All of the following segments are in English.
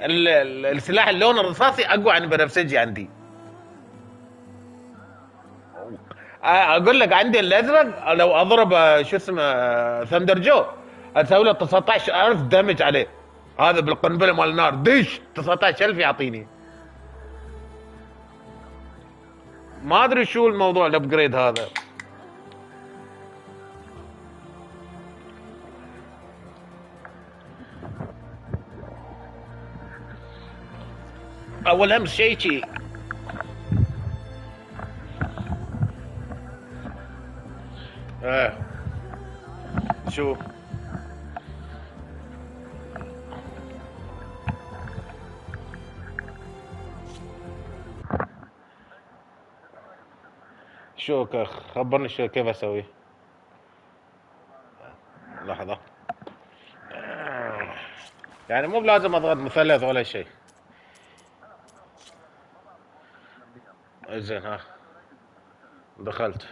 السلاح اللون الرصاصي اقوى عن البنفسجي عندي. اقول لك عندي الازرق لو اضرب شو اسمه ثندر جو اسوي له 19000 دمج عليه. هذا بالقنبله مال النار دش 19000 يعطيني. ما ادري شو الموضوع الابجريد هذا. اول امس شيء شو شو خبرني شو كيف اسوي. لحظة يعني مو بلازم اضغط مثلث ولا شيء. زين ها دخلت.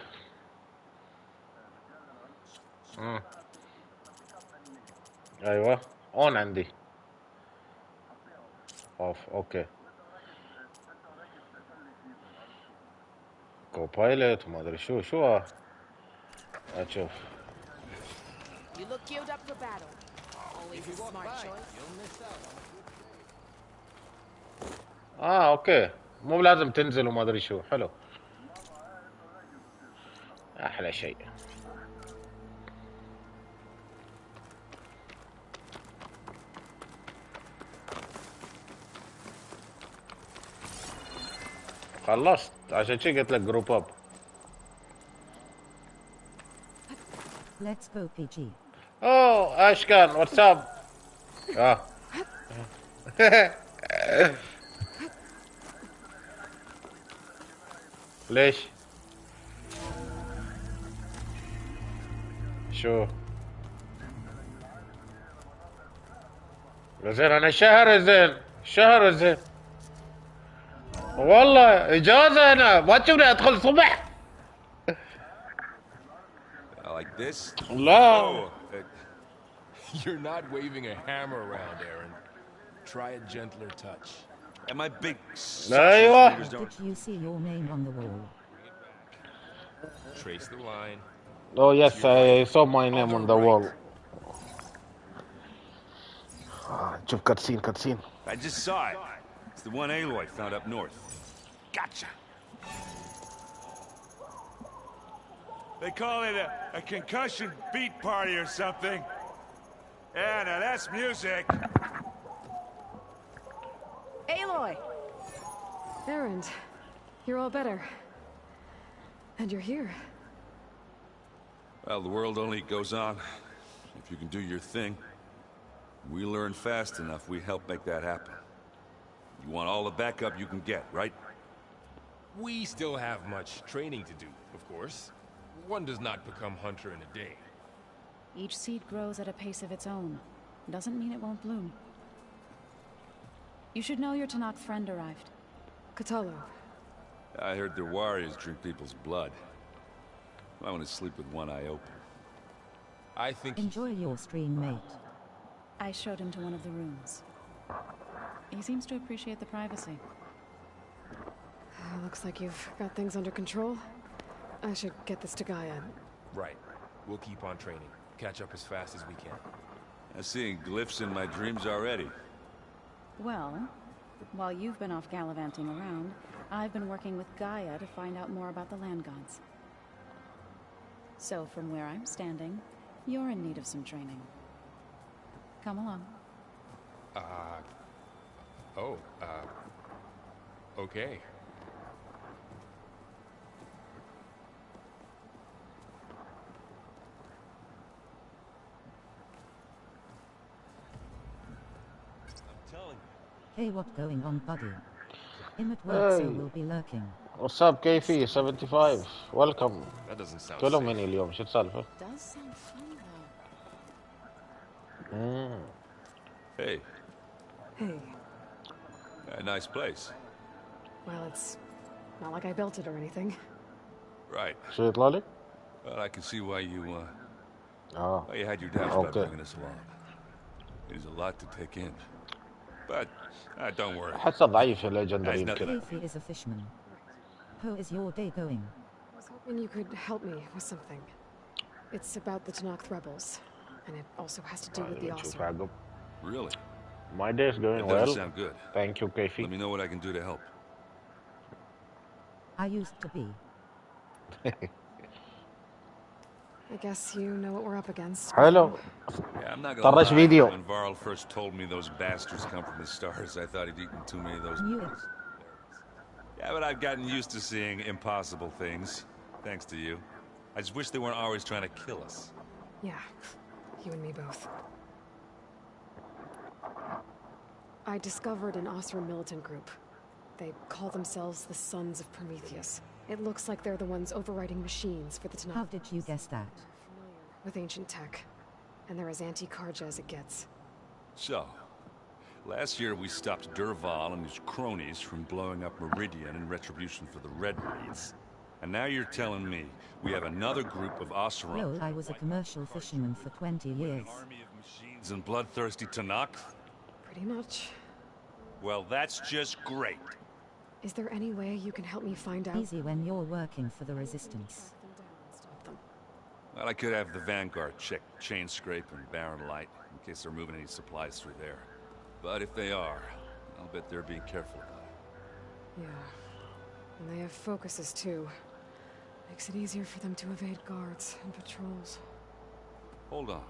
ايوه اون عندي اوف. اوكي كوبايلوت ما ادري شو اشوف. اوكي مو لازم تنزل وما ادري شو. حلو احلى شيء. خلصت عشان شي قلت لك جروب اب. Let's go PG. اوه اشكان واتساب. ليش؟ شو؟ زين انا شهر زين والله اجازه. انا ما تشوفني ادخل صبح. Like this? لا. Oh, you're not waving a hammer around, Aaron. Try a gentler touch. And my big ايوه. Did you see your name on the wall? Trace the line. Oh yes, I saw my name on the wall. شوف كاتسين. I just saw it. It's the one Aloy found up north. Gotcha. They call it a concussion beat party or something. Yeah, now that's music. Aloy! Erend, you're all better. And you're here. Well, the world only goes on if you can do your thing. We learn fast enough, we help make that happen. You want all the backup you can get, right? We still have much training to do, of course. One does not become hunter in a day. Each seed grows at a pace of its own. Doesn't mean it won't bloom. You should know your Tanakh friend arrived. Katalo. I heard their warriors drink people's blood. I want to sleep with one eye open. I think... Enjoy your stream, mate. I showed him to one of the rooms. He seems to appreciate the privacy. Looks like you've got things under control. I should get this to Gaia. Right. We'll keep on training. Catch up as fast as we can. I'm seeing glyphs in my dreams already. Well, while you've been off gallivanting around, I've been working with Gaia to find out more about the land gods. So from where I'm standing, you're in need of some training. Come along. Okay. Hey, what's going on, buddy? Him at work, so we'll be lurking. What's up كيفي 75 welcome. That doesn't sound كلهم safe. مني اليوم شو السالفة؟ Does sound fun though. Hey. Hey. A nice place. Well, it's not like I built it or anything. Right. شو يطلع لي؟ Well, I can see why you had your doubts about bringing us along. It is a lot to take in. But Don't worry. حسه ضعيف الليجندري That's يمكن. Kathy is a fisherman. How is your day going? I was hoping you could help me with something. It's about the Tanakh rebels, and it also has to do with the نشوف Osir. عقب. Really? My day is going That doesn't well. sound good. Thank you, Let كيفي. me know what I can do to help. I used to be. I guess you know what we're up against. حلو. Yeah, I'm not gonna طرش lie. فيديو. When Varl first told me those bastards come from the stars, I thought he'd eaten too many of those. Knew it. Yeah, but I've gotten used to seeing impossible things, thanks to you. I just wish they weren't always trying to kill us. Yeah, you and me both. I discovered an Osir militant group. They call themselves the Sons of Prometheus. It looks like they're the ones overriding machines for the Tanakh. How did you guess that? Familiar with ancient tech, and they're as anti-Karja as it gets. So, last year we stopped Durval and his cronies from blowing up Meridian in retribution for the Red Wreaths. And now you're telling me we have another group of Oseram. Well, I was a commercial fisherman for 20 years. Army of machines and bloodthirsty Tanakh? Pretty much. Well, that's just great. Is there any way you can help me find out? Easy when you're working for the Resistance. Them down and stop them. Well, I could have the Vanguard check Chain Scrape and Barren Light in case they're moving any supplies through there. But if they are, I'll bet they're being careful about it. Yeah. And they have focuses too. Makes it easier for them to evade guards and patrols. Hold on.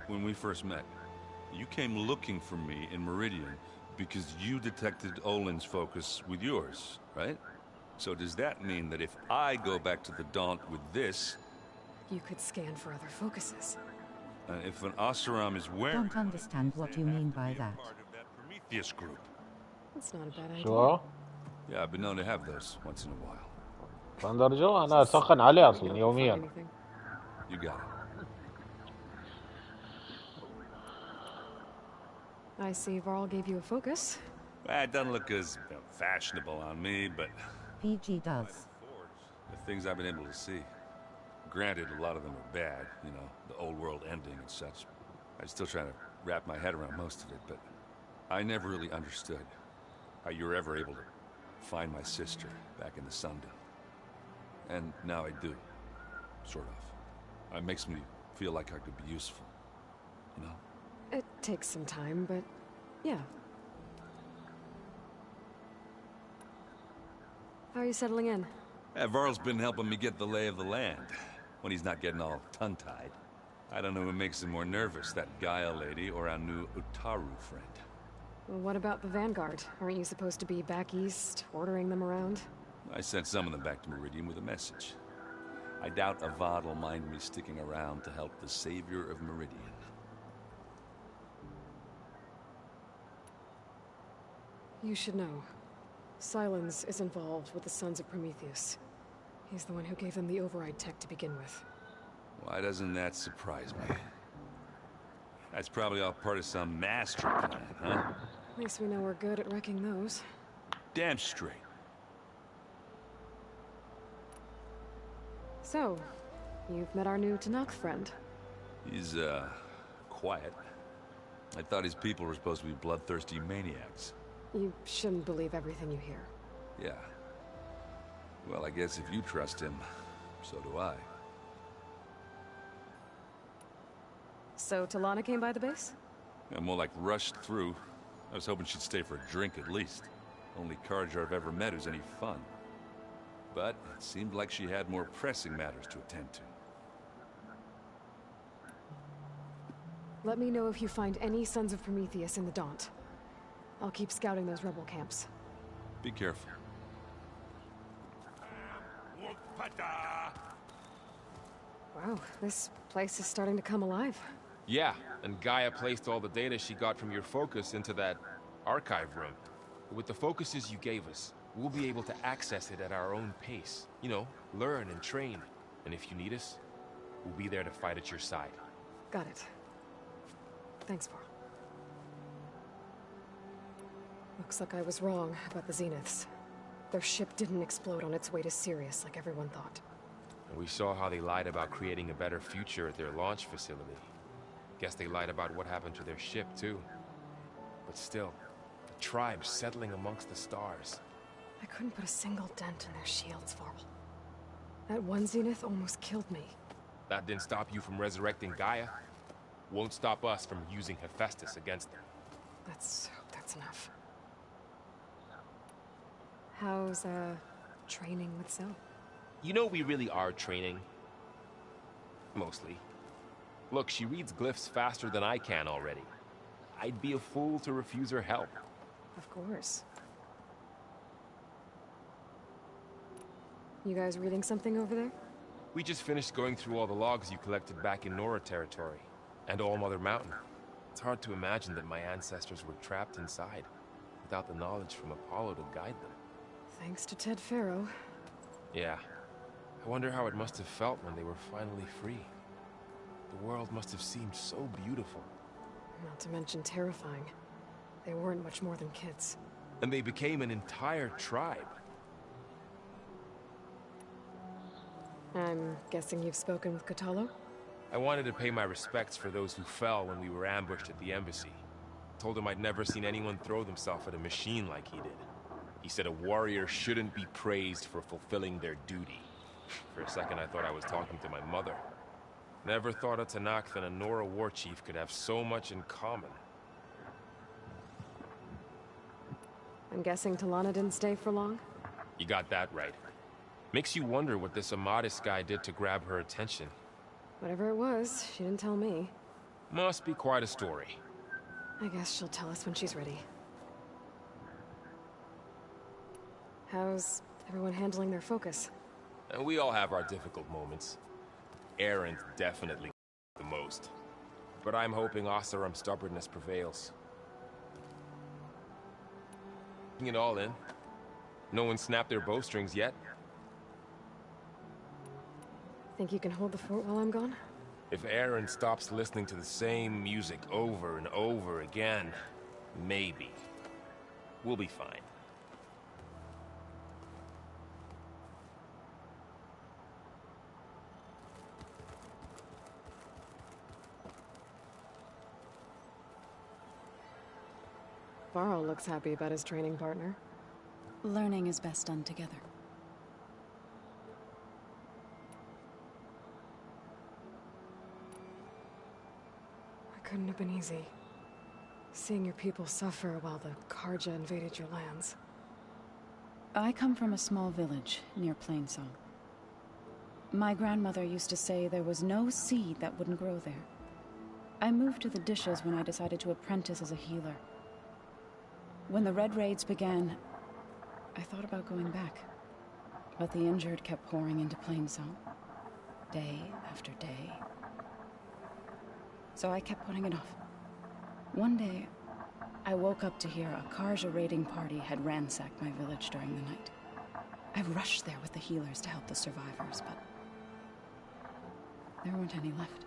When we first met, you came looking for me in Meridian because you detected Olin's focus with yours, right? So does that mean that if I go back to the Daunt with this, You could scan for other focuses. and if an Oseram is wearing Don't understand what you mean by that. part of that Prometheus group? That's not a bad idea. شو؟ Yeah, I've been known to have those once in a while. ثاندر جو أنا أسخن عليه أصلا Find يوميا. anything. You got it. I see Varl gave you a focus. Well, it doesn't look as fashionable on me, but PG does. the things I've been able to see. Granted, a lot of them are bad, you know, the old world ending and such. I'm still trying to wrap my head around most of it, but I never really understood how you were ever able to find my sister back in the Sundom. And now I do, sort of. It makes me feel like I could be useful, you know? It takes some time, but yeah. How are you settling in? Varl's been helping me get the lay of the land, when he's not getting all tongue-tied. I don't know who makes him more nervous, that Gaia lady or our new Utaru friend. Well, what about the Vanguard? Aren't you supposed to be back east, ordering them around? I sent some of them back to Meridian with a message. I doubt Avad will mind me sticking around to help the savior of Meridian. You should know. Silence is involved with the Sons of Prometheus. He's the one who gave them the override tech to begin with. Why doesn't that surprise me? That's probably all part of some master plan, huh? At least we know we're good at wrecking those. Damn straight. So, you've met our new Tanakh friend. He's, quiet. I thought his people were supposed to be bloodthirsty maniacs. You shouldn't believe everything you hear. Yeah. Well, I guess if you trust him, so do I. So, Talana came by the base? I'm more like rushed through. I was hoping she'd stay for a drink at least. Only Karja I've ever met who's any fun. But it seemed like she had more pressing matters to attend to. Let me know if you find any Sons of Prometheus in the Daunt. I'll keep scouting those rebel camps. Be careful. Wow, this place is starting to come alive. Yeah, and Gaia placed all the data she got from your focus into that archive room. With the focuses you gave us, we'll be able to access it at our own pace. You know, learn and train. And if you need us, we'll be there to fight at your side. Got it. Thanks, Varl. Looks like I was wrong about the Zeniths. Their ship didn't explode on its way to Sirius like everyone thought. And we saw how they lied about creating a better future at their launch facility. Guess they lied about what happened to their ship, too. but still, the tribe settling amongst the stars. I couldn't put a single dent in their shields, Varl. That one zenith almost killed me. That didn't stop you from resurrecting Gaia. Won't stop us from using Hephaestus against them. Let's hope that's enough. How's, training with Zoe? You know we really are training. Mostly. Look, she reads glyphs faster than I can already. I'd be a fool to refuse her help. Of course. You guys reading something over there? We just finished going through all the logs you collected back in Nora territory, and All Mother Mountain. It's hard to imagine that my ancestors were trapped inside, without the knowledge from Apollo to guide them. Thanks to Ted Faro. Yeah. I wonder how it must have felt when they were finally free. The world must have seemed so beautiful. Not to mention terrifying. They weren't much more than kids. And they became an entire tribe. I'm guessing you've spoken with Kotallo? I wanted to pay my respects for those who fell when we were ambushed at the embassy. Told him I'd never seen anyone throw themselves at a machine like he did. He said a warrior shouldn't be praised for fulfilling their duty. For a second I thought I was talking to my mother. Never thought a Tanakh and a Nora war chief could have so much in common. I'm guessing Talana didn't stay for long? You got that right. Makes you wonder what this Amadis guy did to grab her attention. Whatever it was, she didn't tell me. Must be quite a story. I guess she'll tell us when she's ready. How's everyone handling their focus? And we all have our difficult moments. Erend definitely the most. But I'm hoping Oseram's stubbornness prevails. Taking it all in. No one snapped their bowstrings yet. Think you can hold the fort while I'm gone? If Erend stops listening to the same music over and over again, maybe. We'll be fine. Varl looks happy about his training partner. Learning is best done together. It couldn't have been easy. Seeing your people suffer while the Karja invaded your lands. I come from a small village near Plainsong. My grandmother used to say there was no seed that wouldn't grow there. I moved to the Dishes when I decided to apprentice as a healer. When the Red Raids began, I thought about going back. But the injured kept pouring into Plainsong, day after day. So I kept putting it off. One day, I woke up to hear a Karja raiding party had ransacked my village during the night. I rushed there with the healers to help the survivors, but there weren't any left.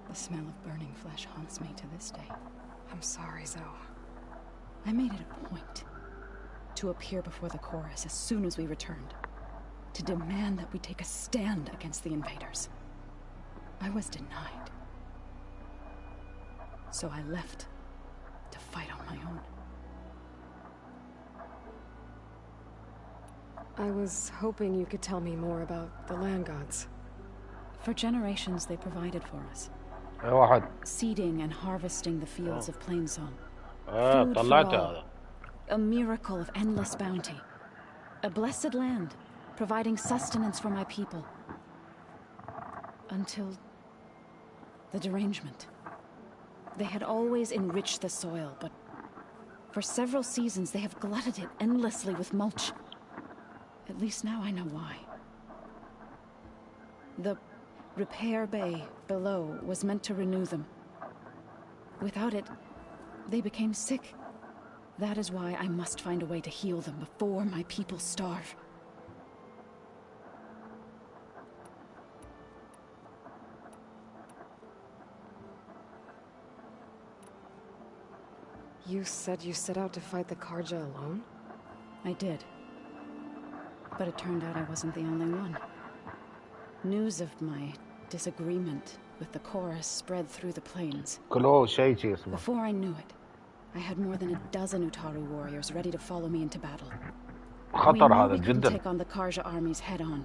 The smell of burning flesh haunts me to this day. I'm sorry, Zoe. I made it a point to appear before the chorus as soon as we returned, to demand that we take a stand against the invaders. I was denied. So I left to fight on my own. I was hoping you could tell me more about the land gods. For generations, they provided for us. واحد Seeding and harvesting the fields of Plainsong. طلعت هذا. A miracle of endless bounty. A blessed land, providing sustenance for my people. Until the derangement. They had always enriched the soil, but for several seasons they have glutted it endlessly with mulch. At least now I know why. The repair bay below was meant to renew them. Without it, they became sick. That is why I must find a way to heal them before my people starve. You said you set out to fight the Karja alone? I did. But it turned out I wasn't the only one. News of my disagreement with the chorus spread through the plains. كلو شيء اسمه. Before I knew it, I had more than a dozen Utaru warriors ready to follow me into battle. خطر هذا we couldn't جدا. take on the Karja armies head on.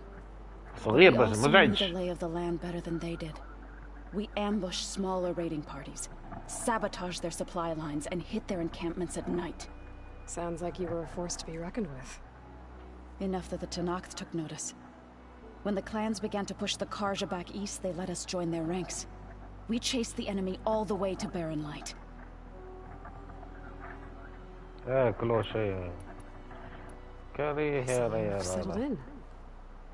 صغير We بس also knew the مزعج. lay of the land better than they did. We ambushed smaller raiding parties, sabotaged their supply lines, and hit their encampments at night. Sounds like you were a force to be reckoned with. Enough that the Tenakth took notice. When the clans began to push the Karja back east, they let us join their ranks. We chased the enemy all the way to Barren Light. كلو شيء. كريه يا Settled in.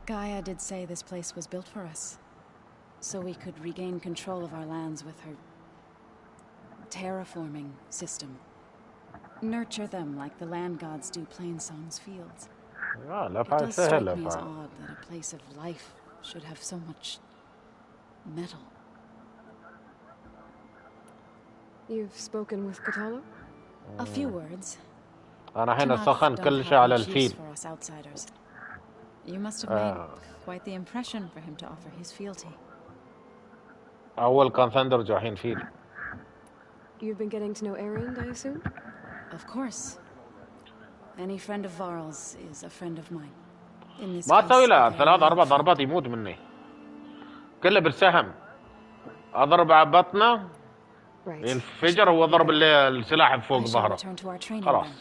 Gaia did say this place was built for us, so we could regain control of our lands with her terraforming system. Nurture them like the land gods do Plainsong's fields. لا It does strike سهلة me as odd that a place of life should have so much metal. You've spoken with Katalo? A few words. أنا الحين Tenakth سخن don't كل have شيء على much use الفيل. for us outsiders. You must have made quite the impression for him to offer his fealty. أول كان ثندر الحين فيل. You've been getting to know Erend, I assume? Of course. Any friend of Varl's is a friend of mine. In this ما case, أسوي له a very 3-4 friend. ضربات يموت مني. كله بالسهم. أضرب على بطنه Right. ينفجر وأضرب السلاح فوق I shall ظهره. return to our training خلاص. then.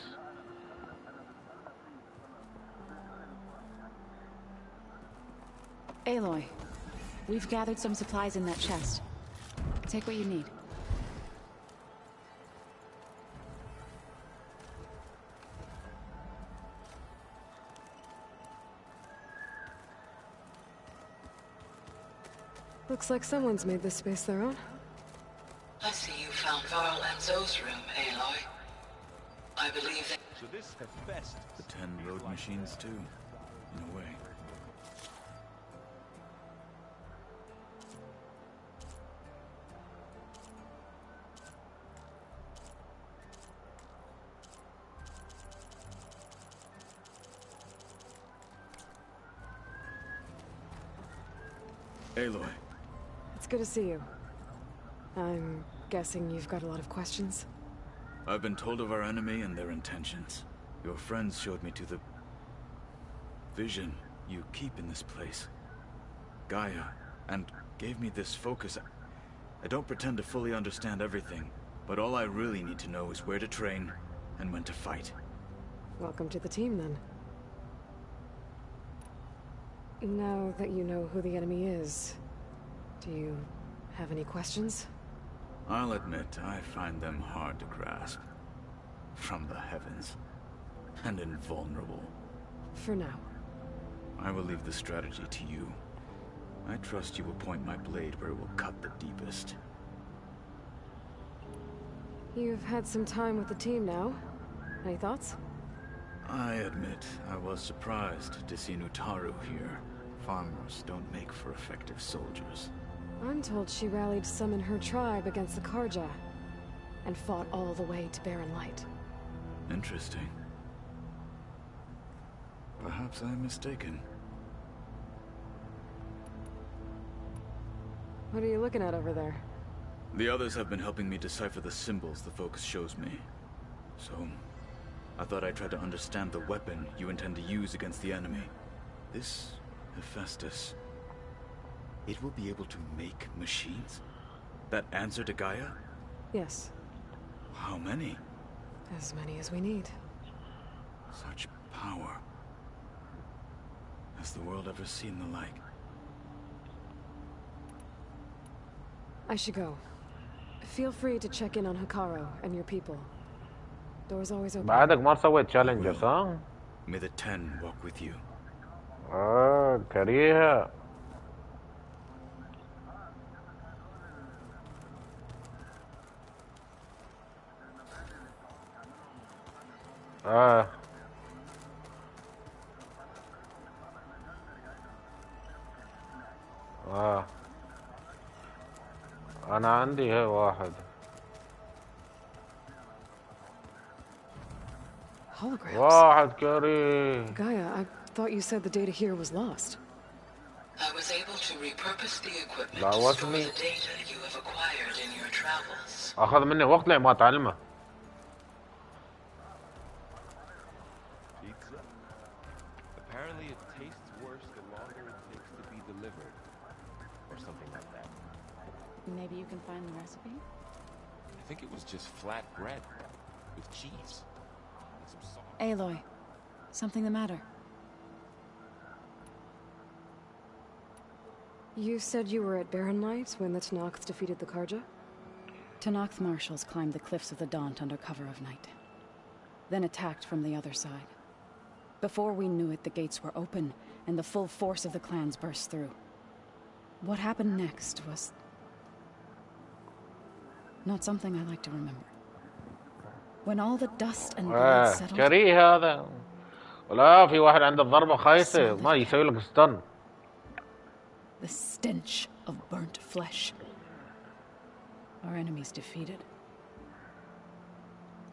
Aloy, we've gathered some supplies in that chest. Take what you need. Looks like someone's made this space their own. I see you found Varl and Zoe's room, Aloy. I believe that... So this Hephaestus... The 10 road machines too, in a way. Aloy. It's good to see you. I'm guessing you've got a lot of questions? I've been told of our enemy and their intentions. Your friends showed me to the vision you keep in this place, Gaia, and gave me this focus. I don't pretend to fully understand everything, but all I really need to know is where to train and when to fight. Welcome to the team, then. Now that you know who the enemy is, do you have any questions? I'll admit, I find them hard to grasp. From the heavens. And invulnerable. For now. I will leave the strategy to you. I trust you will point my blade where it will cut the deepest. You've had some time with the team now. Any thoughts? I admit, I was surprised to see Utaru here. Farmers don't make for effective soldiers. I'm told she rallied some in her tribe against the Karja, and fought all the way to Barren Light. Interesting. Perhaps I'm mistaken. What are you looking at over there? The others have been helping me decipher the symbols the focus shows me. So, I thought I'd try to understand the weapon you intend to use against the enemy. This Hephaestus, it will be able to make machines? That answer to Gaia? Yes, How many? as many as we need. Such power. Has the world ever seen the like? I should go. Feel free to check in on Hikaru and your people. Door's always open. بعدك ما سويت challenges ها؟ May the 10 walk with you. كريهة. أنا عندي هي واحد. Holograms. واحد كريه. Gaia, I thought you said the data here was lost. I was able to repurpose the equipment That to wasn't store me. the data اخذ مني وقت لين ما اتعلمه. Pizza? Apparently it tastes worse the longer it takes to be delivered. Or something like that. Maybe you can find the recipe? I think it was just flat bread with cheese and some salt. Aloy, something the matter? You said you were at Barren Light when the Tenakth defeated the Karja? Tenakth marshals climbed the cliffs of the Daunt under cover of night. Then attacked from the other side. Before we knew it, the gates were open, and the full force of the clans burst through. What happened next was... not something I like to remember. When all the dust and blood settled... جريء هذا. ولا في واحد عنده ضربة خايسة ما يسوي لك ستن. The stench of burnt flesh. Our enemies defeated.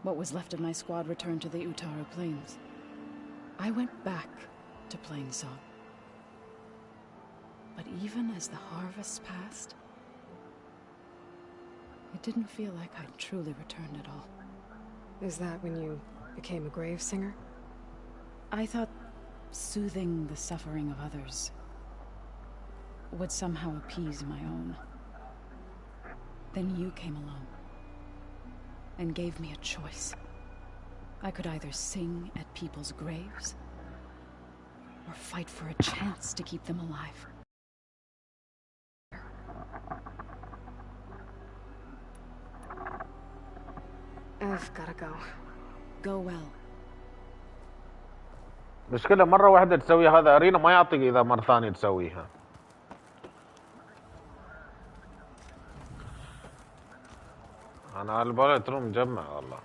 What was left of my squad returned to the Utaru Plains. I went back to Plainsong. But even as the harvest passed, it didn't feel like I'd truly returned at all. Is that when you became a grave singer? I thought soothing the suffering of others would somehow appease my own. Then you came along and gave me a choice. I could either sing at people's graves or fight for a chance to keep them alive. I've gotta go. Go well. مشكلة مرة واحدة تسوي هذا أرينا ما يعطيك إذا مرة ثانية تسويها. أنا على بالي ترى مجمع والله.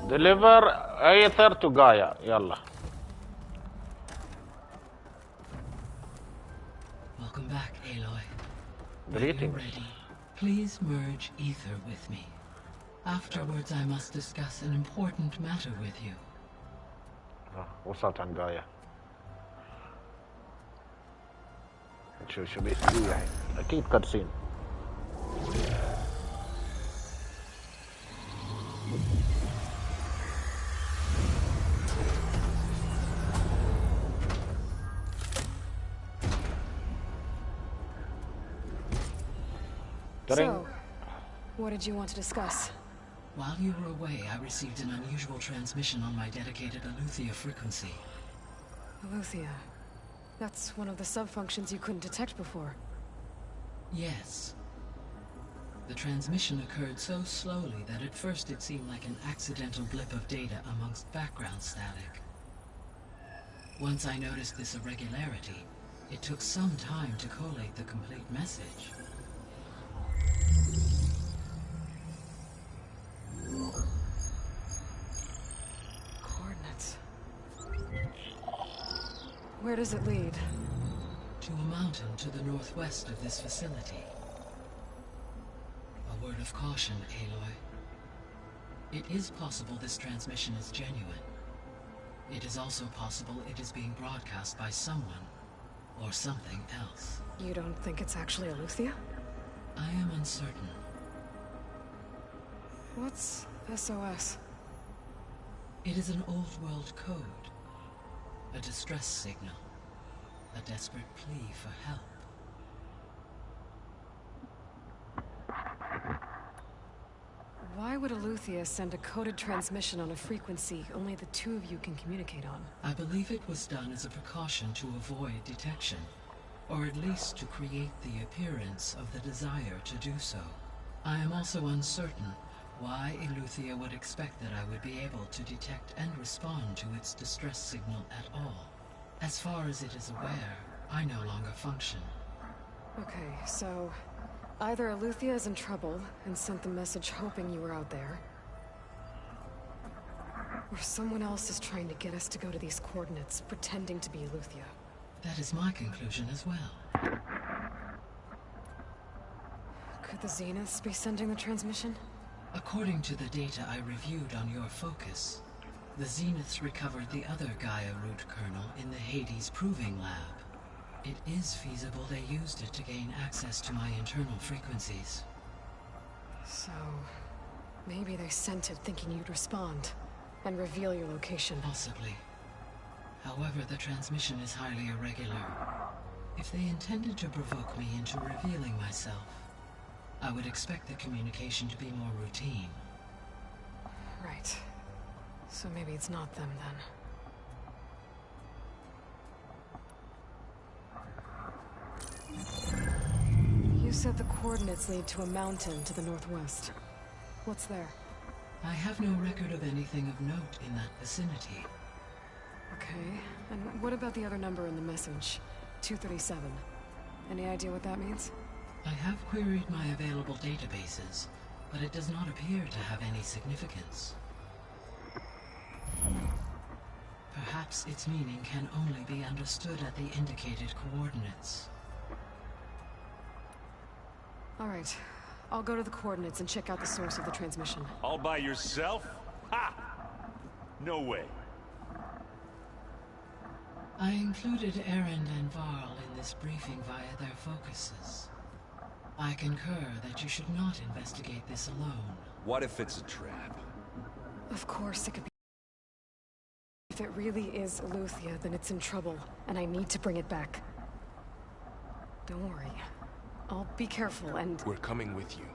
Deliver Aether to Gaia. يلا. Welcome back, Aloy. Greetings. Ready. Please merge ether with me. Afterwards, I must discuss an important matter with you. وصلت عن Gaia. نشوف شو بيسوي يعني. أكيد كرسين. So, what did you want to discuss? While you were away, I received an unusual transmission on my dedicated Aletheia frequency. Aletheia. That's one of the sub-functions you couldn't detect before. Yes. The transmission occurred so slowly that at first it seemed like an accidental blip of data amongst background static. Once I noticed this irregularity, it took some time to collate the complete message. Coordinates. Where does it lead? To a mountain to the northwest of this facility. A word of caution, Aloy. It is possible this transmission is genuine. It is also possible it is being broadcast by someone or something else. You don't think it's actually Aletheia? I am uncertain. What's SOS? It is an old-world code. A distress signal. A desperate plea for help. Why would Aletheia send a coded transmission on a frequency only the two of you can communicate on? I believe it was done as a precaution to avoid detection, or at least to create the appearance of the desire to do so. I am also uncertain why Aletheia would expect that I would be able to detect and respond to its distress signal at all. As far as it is aware, I no longer function. Okay, so either Aletheia is in trouble and sent the message hoping you were out there, Or someone else is trying to get us to go to these coordinates, pretending to be Eleuthia. That is my conclusion as well. Could the Zeniths be sending the transmission? According to the data I reviewed on your focus, the Zeniths recovered the other Gaia root kernel in the Hades Proving Lab. It is feasible they used it to gain access to my internal frequencies. So, maybe they sent it thinking you'd respond, and reveal your location. Possibly. However, the transmission is highly irregular. If they intended to provoke me into revealing myself, I would expect the communication to be more routine. Right. So maybe it's not them, then. You said the coordinates lead to a mountain to the northwest. What's there? I have no record of anything of note in that vicinity. Okay, and what about the other number in the message? 237. Any idea what that means? I have queried my available databases, but it does not appear to have any significance. Perhaps its meaning can only be understood at the indicated coordinates. All right. I'll go to the coordinates and check out the source of the transmission. All by yourself? Ha! No way. I included Erend and Varl in this briefing via their focuses. I concur that you should not investigate this alone. What if it's a trap? Of course it could be. If it really is Eleuthia, then it's in trouble, and I need to bring it back. Don't worry. I'll be careful and... We're coming with you.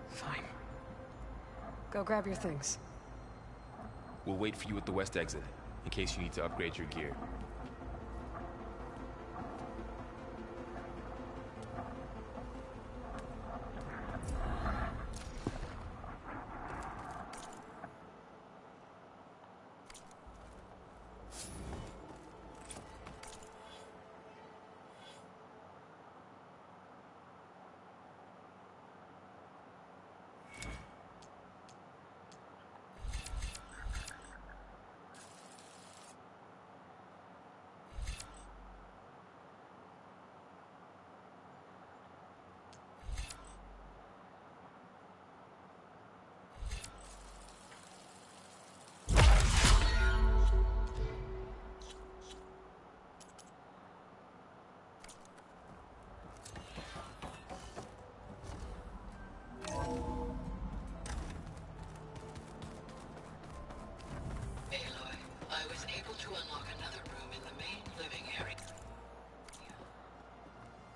Fine. Go grab your things. We'll wait for you at the west exit, in case you need to upgrade your gear.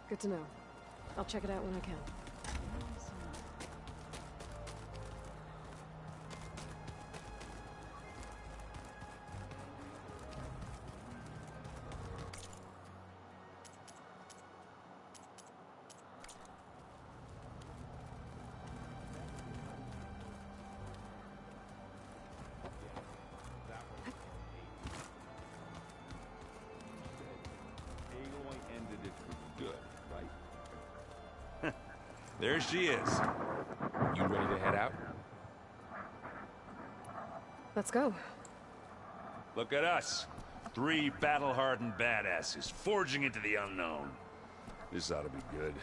Good to know. I'll check it out when I can. There she is. You ready to head out? Let's go. Look at us. 3 battle-hardened badasses forging into the unknown. This ought to be good.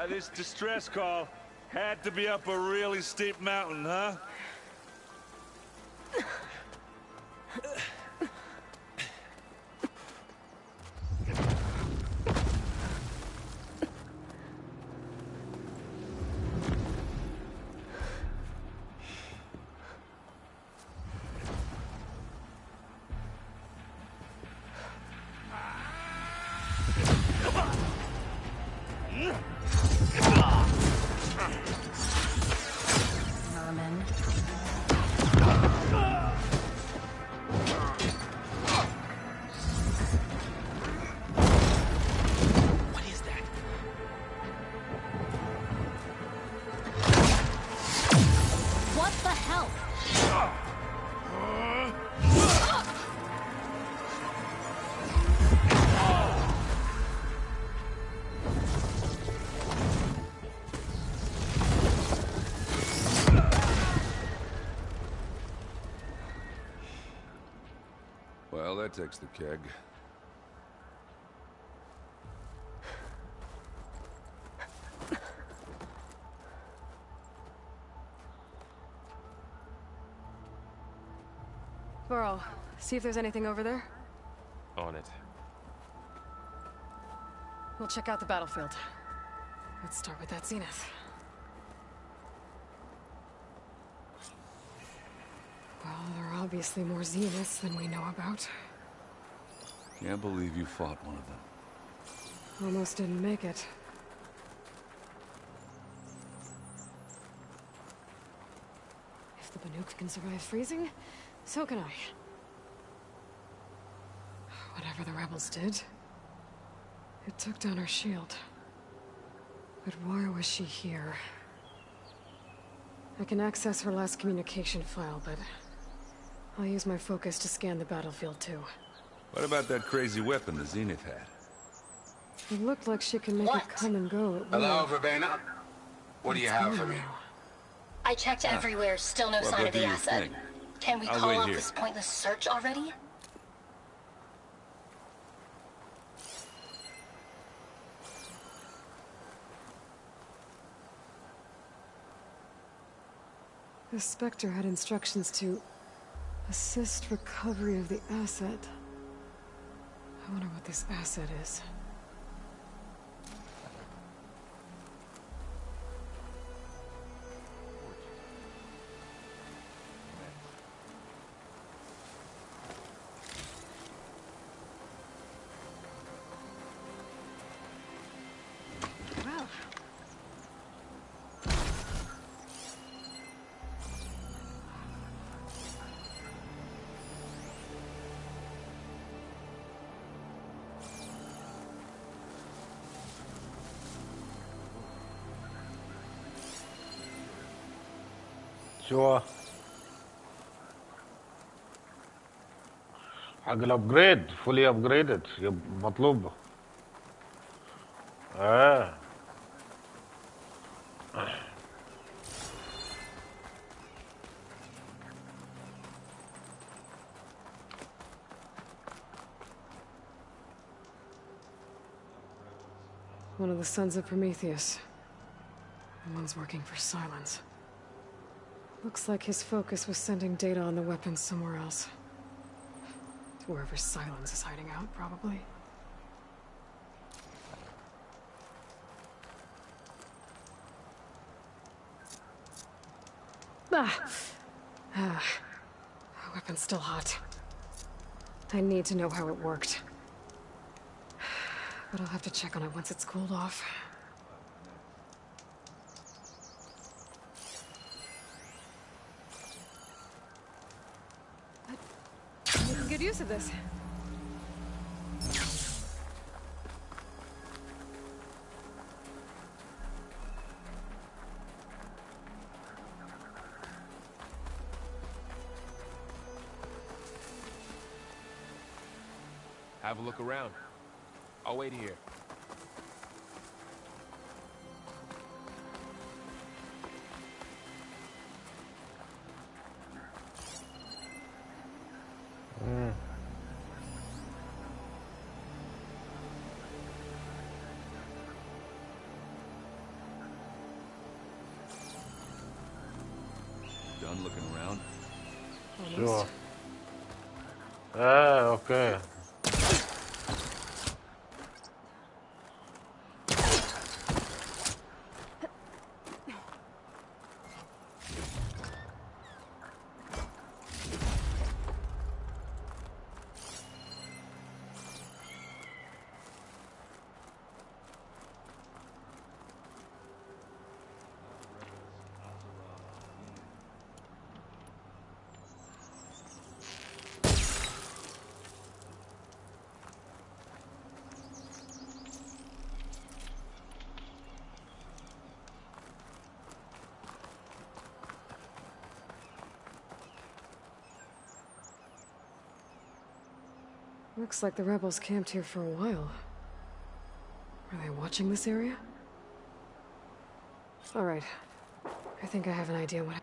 This distress call had to be up a really steep mountain, huh? Well, that takes the keg. Burrow, see if there's anything over there. On it. We'll check out the battlefield. Let's start with that zenith. Well, there are obviously more zeniths than we know about. Can't believe you fought one of them. Almost didn't make it. If the Banuk can survive freezing, so can I. Whatever the rebels did, it took down her shield. But why was she here? I can access her last communication file, but I'll use my focus to scan the battlefield too. What about that crazy weapon the Zenith had? It looked like she can make it come and go at will. Hello, Verbena? What do you have for me? I checked everywhere, still no sign of the asset. Can we call off this pointless search already? The Spectre had instructions to assist recovery of the asset. I wonder what this asset is. Well. شو حق الابجريد فولي ابجريدد مطلوب. One of the sons of Prometheus. And one's working for Silence. Looks like his focus was sending data on the weapons somewhere else. To wherever Silence is hiding out, probably. Weapon's still hot. I need to know how it worked. But I'll have to check on it once it's cooled off. You can get used to this. Have a look around. I'll wait here. Done looking around? Sure. Okay. Looks like the rebels camped here for a while. Are they watching this area? All right. I think I have an idea what...